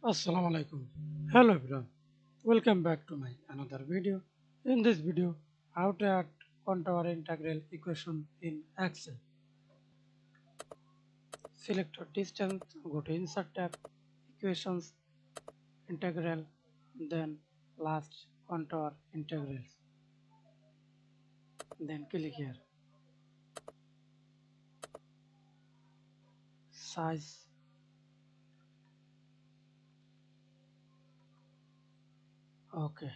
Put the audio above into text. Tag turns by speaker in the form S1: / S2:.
S1: Assalamu alaikum. Hello everyone. Welcome back to my another video. In this video, how to add contour integral equation in Excel. Select your distance, go to Insert tab, Equations, Integral, then last contour integrals. Then click here. Size. Okay.